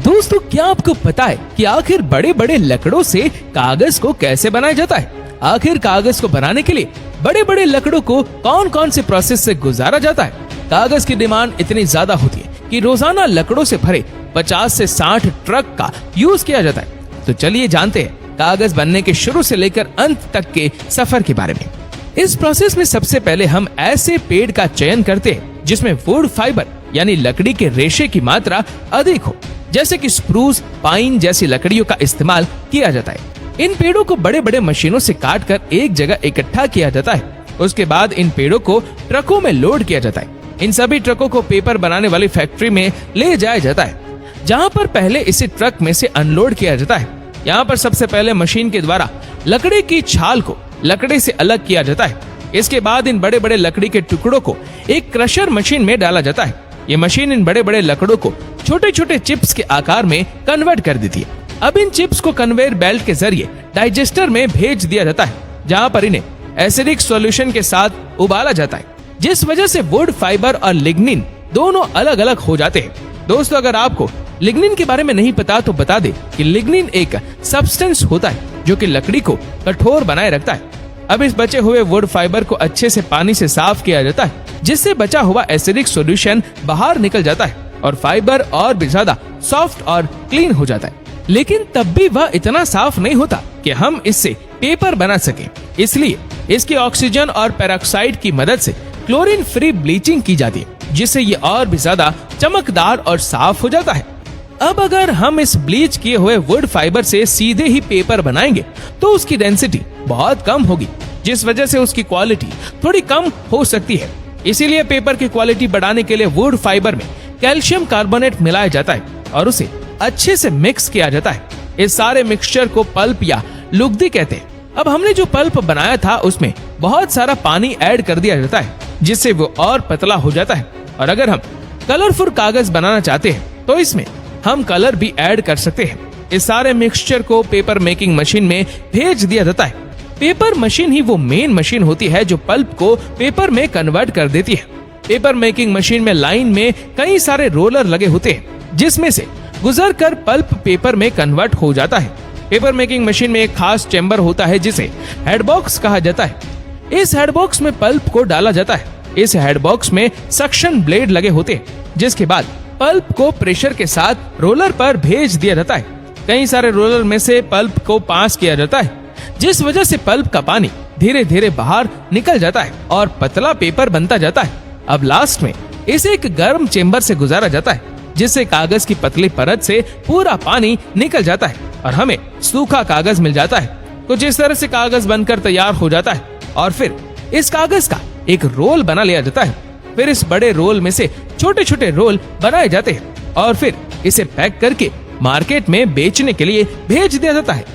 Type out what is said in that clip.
दोस्तों, क्या आपको पता है कि आखिर बड़े बड़े लकड़ों से कागज को कैसे बनाया जाता है? आखिर कागज को बनाने के लिए बड़े बड़े लकड़ों को कौन कौन से प्रोसेस से गुजारा जाता है? कागज की डिमांड इतनी ज्यादा होती है कि रोजाना लकड़ों से भरे 50 से 60 ट्रक का यूज किया जाता है। तो चलिए जानते हैं कागज बनने के शुरू से लेकर अंत तक के सफर के बारे में। इस प्रोसेस में सबसे पहले हम ऐसे पेड़ का चयन करते हैं जिसमें वुड फाइबर यानी लकड़ी के रेशे की मात्रा अधिक हो, जैसे कि स्प्रूस, पाइन जैसी लकड़ियों का इस्तेमाल किया जाता है। इन पेड़ों को बड़े बड़े मशीनों से काटकर एक जगह इकट्ठा किया जाता है। उसके बाद इन पेड़ों को ट्रकों में लोड किया जाता है। इन सभी ट्रकों को पेपर बनाने वाली फैक्ट्री में ले जाया जाता है, जहां पर पहले इसे ट्रक में से अनलोड किया जाता है। यहाँ पर सबसे पहले मशीन के द्वारा लकड़ी की छाल को लकड़ी से अलग किया जाता है। इसके बाद इन बड़े बड़े लकड़ी के टुकड़ों को एक क्रशर मशीन में डाला जाता है। ये मशीन इन बड़े बड़े लकड़ों को छोटे छोटे चिप्स के आकार में कन्वर्ट कर देती है। अब इन चिप्स को कन्वेयर बेल्ट के जरिए डाइजेस्टर में भेज दिया जाता है, जहां पर इन्हें एसिडिक सॉल्यूशन के साथ उबाला जाता है, जिस वजह से वुड फाइबर और लिग्निन दोनों अलग अलग हो जाते हैं। दोस्तों, अगर आपको लिग्निन के बारे में नहीं पता तो बता दे कि लिग्निन एक सब्सटेंस होता है जो कि लकड़ी को कठोर बनाए रखता है। अब इस बचे हुए वुड फाइबर को अच्छे से पानी से साफ किया जाता है, जिससे बचा हुआ एसिडिक सॉल्यूशन बाहर निकल जाता है और फाइबर और भी ज्यादा सॉफ्ट और क्लीन हो जाता है। लेकिन तब भी वह इतना साफ नहीं होता कि हम इससे पेपर बना सकें। इसलिए इसकी ऑक्सीजन और पेरोक्साइड की मदद से क्लोरीन फ्री ब्लीचिंग की जाती है, जिससे ये और भी ज्यादा चमकदार और साफ हो जाता है। अब अगर हम इस ब्लीच किए हुए वुड फाइबर से सीधे ही पेपर बनाएंगे तो उसकी डेंसिटी बहुत कम होगी, जिस वजह से उसकी क्वालिटी थोड़ी कम हो सकती है। इसीलिए पेपर की क्वालिटी बढ़ाने के लिए वुड फाइबर में कैल्शियम कार्बोनेट मिलाया जाता है और उसे अच्छे से मिक्स किया जाता है। इस सारे मिक्सचर को पल्प या लुगदी कहते हैं। अब हमने जो पल्प बनाया था उसमें बहुत सारा पानी ऐड कर दिया जाता है, जिससे वो और पतला हो जाता है। और अगर हम कलरफुल कागज बनाना चाहते हैं तो इसमें हम कलर भी ऐड कर सकते हैं। इस सारे मिक्सचर को पेपर मेकिंग मशीन में भेज दिया जाता है। पेपर मशीन ही वो मेन मशीन होती है जो पल्प को पेपर में कन्वर्ट कर देती है। पेपर मेकिंग मशीन में लाइन में कई सारे रोलर लगे होते हैं, जिसमें से गुजर कर पल्प पेपर में कन्वर्ट हो जाता है। पेपर मेकिंग मशीन में एक खास चेंबर होता है जिसे हेडबॉक्स कहा जाता है। इस हेडबॉक्स में पल्प को डाला जाता है। इस हेडबॉक्स में सक्शन ब्लेड लगे होते हैं, जिसके बाद पल्प को प्रेशर के साथ रोलर पर भेज दिया जाता है। कई सारे रोलर में से पल्प को पास किया जाता है, जिस वजह से पल्प का पानी धीरे धीरे बाहर निकल जाता है और पतला पेपर बनता जाता है। अब लास्ट में इसे एक गर्म चेंबर से गुजारा जाता है, जिससे कागज की पतली परत से पूरा पानी निकल जाता है और हमें सूखा कागज मिल जाता है। कुछ इस तरह से कागज बनकर तैयार हो जाता है और फिर इस कागज का एक रोल बना लिया जाता है। फिर इस बड़े रोल में से छोटे छोटे रोल बनाए जाते हैं और फिर इसे पैक करके मार्केट में बेचने के लिए भेज दिया जाता है।